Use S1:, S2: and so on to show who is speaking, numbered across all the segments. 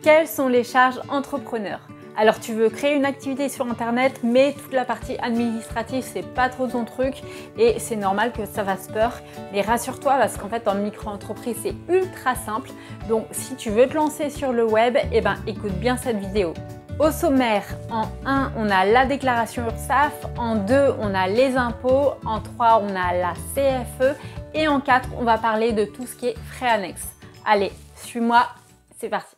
S1: Quelles sont les charges entrepreneurs? Alors tu veux créer une activité sur internet, mais toute la partie administrative c'est pas trop ton truc et c'est normal que ça fasse peur. Mais rassure-toi parce qu'en fait en micro-entreprise c'est ultra simple. Donc si tu veux te lancer sur le web, écoute bien cette vidéo. Au sommaire, en 1, on a la déclaration URSSAF, en 2, on a les impôts, en 3, on a la CFE et en 4, on va parler de tout ce qui est frais annexes. Allez, suis-moi, c'est parti.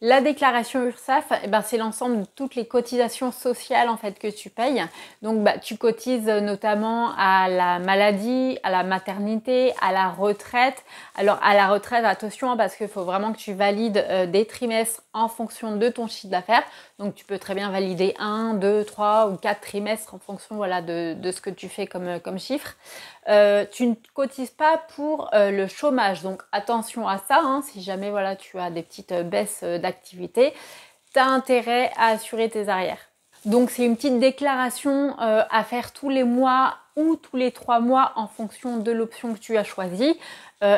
S1: La déclaration URSSAF, c'est l'ensemble de toutes les cotisations sociales en fait que tu payes. Donc tu cotises notamment à la maladie, à la maternité, à la retraite. Alors à la retraite, attention parce qu'il faut vraiment que tu valides des trimestres en fonction de ton chiffre d'affaires. Donc tu peux très bien valider 1, 2, 3 ou 4 trimestres en fonction de ce que tu fais comme chiffre. Tu ne cotises pas pour le chômage, donc attention à ça, si jamais tu as des petites baisses d'activité, tu as intérêt à assurer tes arrières. Donc c'est une petite déclaration à faire tous les mois ou tous les 3 mois en fonction de l'option que tu as choisie.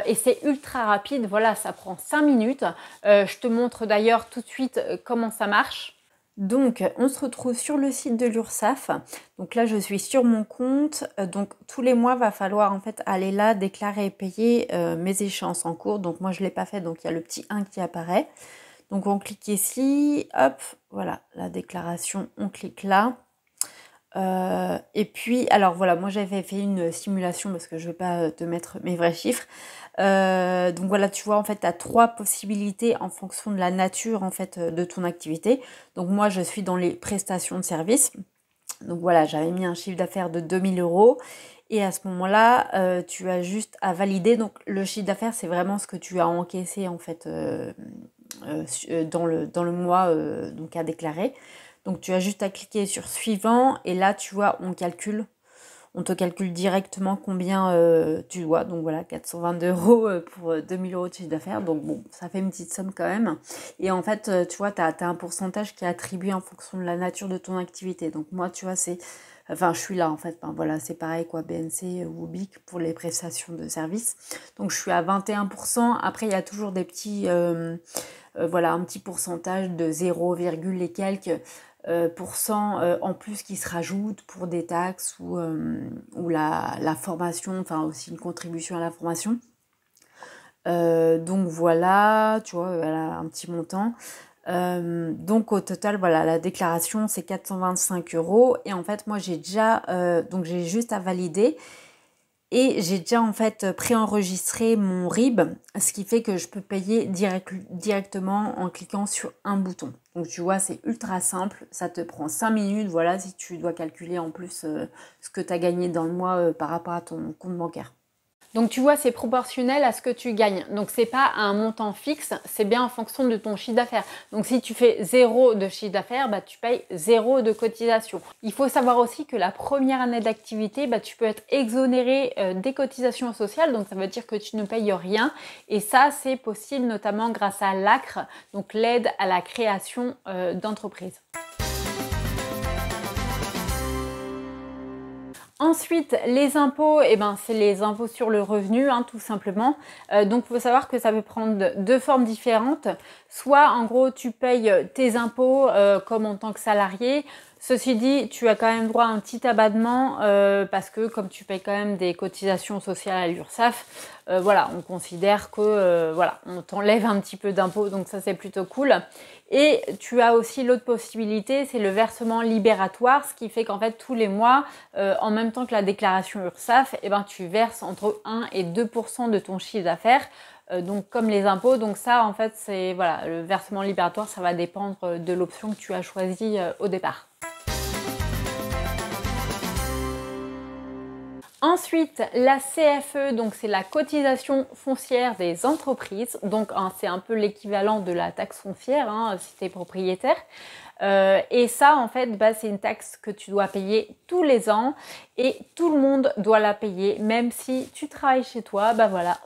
S1: Et c'est ultra rapide, ça prend 5 minutes. Je te montre d'ailleurs tout de suite comment ça marche. Donc, on se retrouve sur le site de l'URSSAF. Donc là, je suis sur mon compte. Donc, tous les mois, va falloir en fait aller là, déclarer et payer mes échéances en cours. Donc, moi, je ne l'ai pas fait. Donc, il y a le petit 1 qui apparaît. Donc, on clique ici. Hop, voilà, la déclaration. On clique là. Et puis, alors voilà, moi, j'avais fait une simulation parce que je ne vais pas te mettre mes vrais chiffres. Donc voilà, tu vois, en fait, tu as 3 possibilités en fonction de la nature en fait de ton activité. Donc moi, je suis dans les prestations de services. Donc voilà, j'avais mis un chiffre d'affaires de 2000 € et à ce moment-là, tu as juste à valider. Donc le chiffre d'affaires, c'est vraiment ce que tu as encaissé en fait dans le mois donc à déclarer. Donc tu as juste à cliquer sur suivant et là, tu vois, on te calcule directement combien tu dois. Donc voilà, 422 € pour 2000 € de chiffre d'affaires. Donc bon, ça fait une petite somme quand même. Et en fait, tu vois, tu as un pourcentage qui est attribué en fonction de la nature de ton activité. Donc moi, tu vois, je suis là en fait. Voilà, c'est pareil quoi, BNC ou BIC pour les prestations de services. Donc je suis à 21%. Après, il y a toujours des petits, un petit pourcentage de 0, et quelques en plus qui se rajoute pour des taxes ou la formation, enfin aussi une contribution à la formation. Donc voilà, tu vois, un petit montant. Donc au total, voilà, la déclaration c'est 425 € et en fait moi j'ai déjà, donc j'ai juste à valider. Et j'ai déjà en fait préenregistré mon RIB, ce qui fait que je peux payer directement en cliquant sur un bouton. Donc tu vois, c'est ultra simple, ça te prend 5 minutes, voilà, si tu dois calculer en plus ce que tu as gagné dans le mois par rapport à ton compte bancaire. Donc tu vois, c'est proportionnel à ce que tu gagnes. Donc c'est pas un montant fixe, c'est bien en fonction de ton chiffre d'affaires. Donc si tu fais 0 de chiffre d'affaires, tu payes 0 de cotisation. Il faut savoir aussi que la première année d'activité, tu peux être exonéré des cotisations sociales. Donc ça veut dire que tu ne payes rien. Et ça, c'est possible notamment grâce à l'ACRE, donc l'aide à la création d'entreprise. Ensuite, les impôts, c'est les impôts sur le revenu, tout simplement. Donc, il faut savoir que ça peut prendre 2 formes différentes. Soit, en gros, tu payes tes impôts comme en tant que salarié. Ceci dit, tu as quand même droit à un petit abattement parce que comme tu payes quand même des cotisations sociales à l'URSSAF, on considère que on t'enlève un petit peu d'impôts, donc ça c'est plutôt cool. Et tu as aussi l'autre possibilité, c'est le versement libératoire, ce qui fait qu'en fait tous les mois, en même temps que la déclaration URSSAF, tu verses entre 1 et 2% de ton chiffre d'affaires. Donc comme les impôts, donc ça en fait c'est le versement libératoire, ça va dépendre de l'option que tu as choisie au départ. Ensuite, la CFE, donc c'est la cotisation foncière des entreprises. Donc c'est un peu l'équivalent de la taxe foncière si tu es propriétaire. Et ça, en fait, c'est une taxe que tu dois payer tous les ans et tout le monde doit la payer, même si tu travailles chez toi.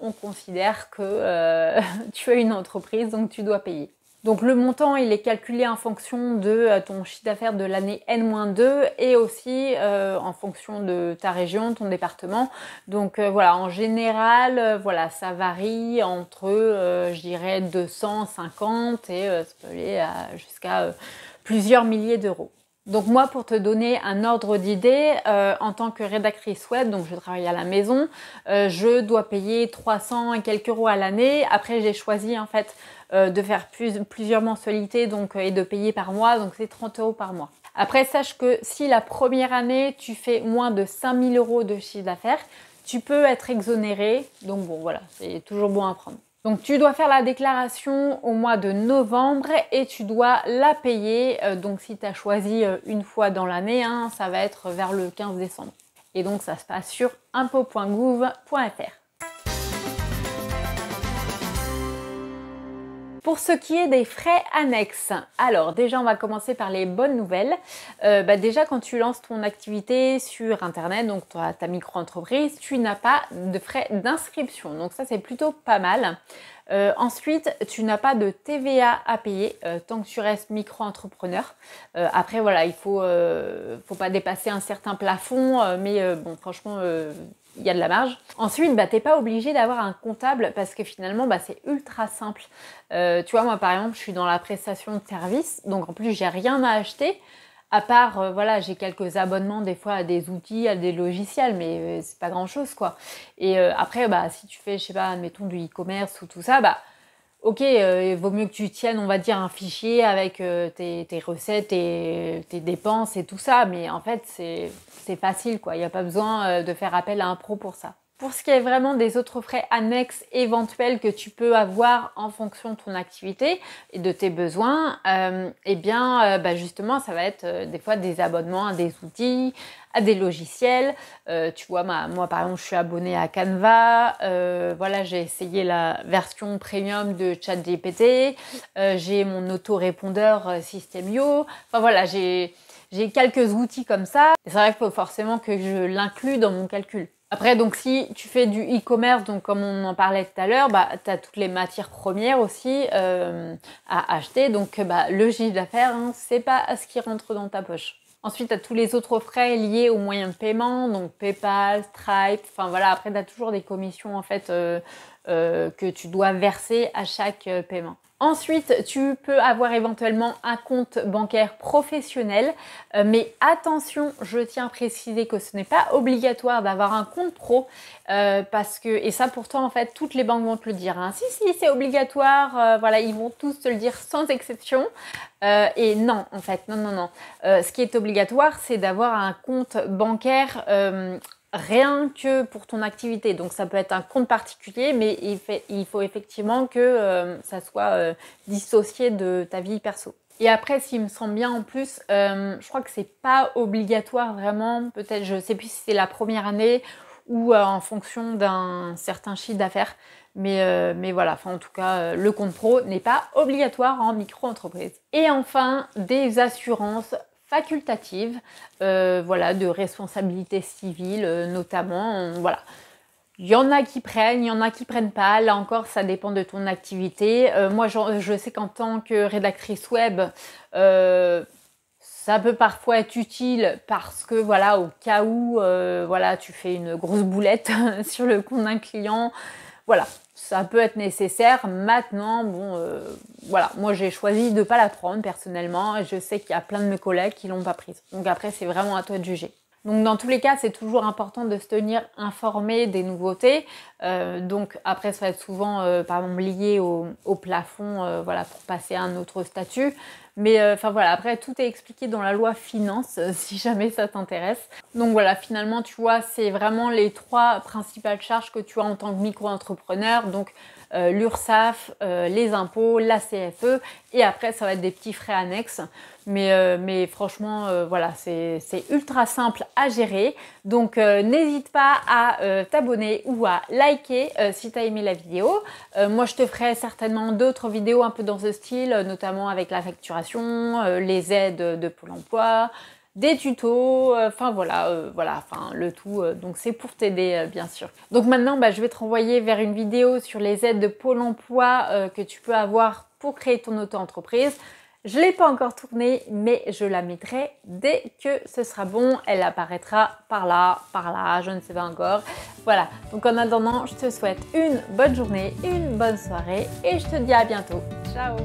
S1: On considère que tu as une entreprise, donc tu dois payer. Donc le montant, il est calculé en fonction de ton chiffre d'affaires de l'année N-2 et aussi en fonction de ta région, ton département. Donc voilà, en général, voilà, ça varie entre, je dirais, 250 et ça peut aller jusqu'à plusieurs milliers d'euros. Donc moi, pour te donner un ordre d'idée, en tant que rédactrice web, donc je travaille à la maison, je dois payer 300 et quelques euros à l'année. Après, j'ai choisi en fait de faire plusieurs mensualités donc, et de payer par mois, donc c'est 30 euros par mois. Après, sache que si la première année, tu fais moins de 5000 euros de chiffre d'affaires, tu peux être exonéré. Donc bon, voilà, c'est toujours bon à prendre. Donc tu dois faire la déclaration au mois de novembre et tu dois la payer. Donc si tu as choisi une fois dans l'année, hein, ça va être vers le 15 décembre. Et donc ça se passe sur impôt.gouv.fr. Pour ce qui est des frais annexes, alors déjà on va commencer par les bonnes nouvelles. Déjà quand tu lances ton activité sur internet, donc ta micro-entreprise, tu n'as pas de frais d'inscription, donc ça c'est plutôt pas mal. Ensuite, tu n'as pas de TVA à payer tant que tu restes micro-entrepreneur. Après voilà, il faut pas dépasser un certain plafond, mais bon franchement il y a de la marge. Ensuite, t'es pas obligé d'avoir un comptable parce que finalement, c'est ultra simple. Tu vois, moi par exemple, je suis dans la prestation de service, donc en plus, j'ai rien à acheter. À part, voilà, j'ai quelques abonnements des fois à des outils, à des logiciels, mais c'est pas grand chose quoi. Et après, si tu fais, je sais pas, admettons du e-commerce ou tout ça, ok, il vaut mieux que tu tiennes, on va dire, un fichier avec tes recettes, tes dépenses et tout ça. Mais en fait, c'est facile, quoi. Il n'y a pas besoin de faire appel à un pro pour ça. Pour ce qui est vraiment des autres frais annexes éventuels que tu peux avoir en fonction de ton activité et de tes besoins, justement, ça va être des fois des abonnements à des outils, à des logiciels. Tu vois, moi par exemple, je suis abonnée à Canva. Voilà, j'ai essayé la version premium de ChatGPT. J'ai mon autorépondeur System.io. Enfin voilà, j'ai quelques outils comme ça. C'est vrai qu'il faut forcément que je l'inclue dans mon calcul. Après, donc si tu fais du e-commerce, donc comme on en parlait tout à l'heure, tu as toutes les matières premières aussi à acheter. Donc le chiffre d'affaires, hein, c'est pas ce qui rentre dans ta poche. Ensuite, tu as tous les autres frais liés aux moyens de paiement, donc PayPal, Stripe, enfin voilà, après tu as toujours des commissions en fait que tu dois verser à chaque paiement. Ensuite, tu peux avoir éventuellement un compte bancaire professionnel, mais attention, je tiens à préciser que ce n'est pas obligatoire d'avoir un compte pro, parce que, et ça pourtant en fait toutes les banques vont te le dire, hein. Si c'est obligatoire, voilà, ils vont tous te le dire sans exception, et non en fait, non. Ce qui est obligatoire, c'est d'avoir un compte bancaire rien que pour ton activité. Donc ça peut être un compte particulier, mais il faut effectivement que ça soit dissocié de ta vie perso. Et après, s'il me semble bien en plus, je crois que c'est pas obligatoire vraiment, peut-être, je sais plus si c'est la première année ou en fonction d'un certain chiffre d'affaires. Mais voilà, enfin en tout cas, le compte pro n'est pas obligatoire en micro-entreprise. Et enfin, des assurances facultative, voilà, de responsabilité civile notamment, voilà. Il y en a qui prennent, il y en a qui prennent pas. Là encore, ça dépend de ton activité. Moi, je sais qu'en tant que rédactrice web, ça peut parfois être utile parce que voilà, au cas où voilà, tu fais une grosse boulette sur le compte d'un client, voilà, ça peut être nécessaire. Maintenant, bon, voilà, moi j'ai choisi de ne pas la prendre personnellement et je sais qu'il y a plein de mes collègues qui l'ont pas prise. Donc après, c'est vraiment à toi de juger. Donc dans tous les cas, c'est toujours important de se tenir informé des nouveautés. Donc après, ça va être souvent, par exemple, lié au plafond, voilà, pour passer à un autre statut. Mais enfin voilà, après tout est expliqué dans la loi finance, si jamais ça t'intéresse. Donc voilà, finalement, tu vois, c'est vraiment les trois principales charges que tu as en tant que micro-entrepreneur. Donc l'URSSAF, les impôts, la CFE, et après ça va être des petits frais annexes. Mais franchement, voilà, c'est ultra simple à gérer. Donc n'hésite pas à t'abonner ou à liker si tu as aimé la vidéo. Moi, je te ferai certainement d'autres vidéos un peu dans ce style, notamment avec la facturation, les aides de Pôle emploi, des tutos, enfin voilà, enfin le tout, donc c'est pour t'aider bien sûr. Donc maintenant je vais te renvoyer vers une vidéo sur les aides de Pôle emploi que tu peux avoir pour créer ton auto-entreprise. Je ne l'ai pas encore tournée, mais je la mettrai dès que ce sera bon. Elle apparaîtra par là, je ne sais pas encore. Voilà, donc en attendant, je te souhaite une bonne journée, une bonne soirée et je te dis à bientôt. Ciao!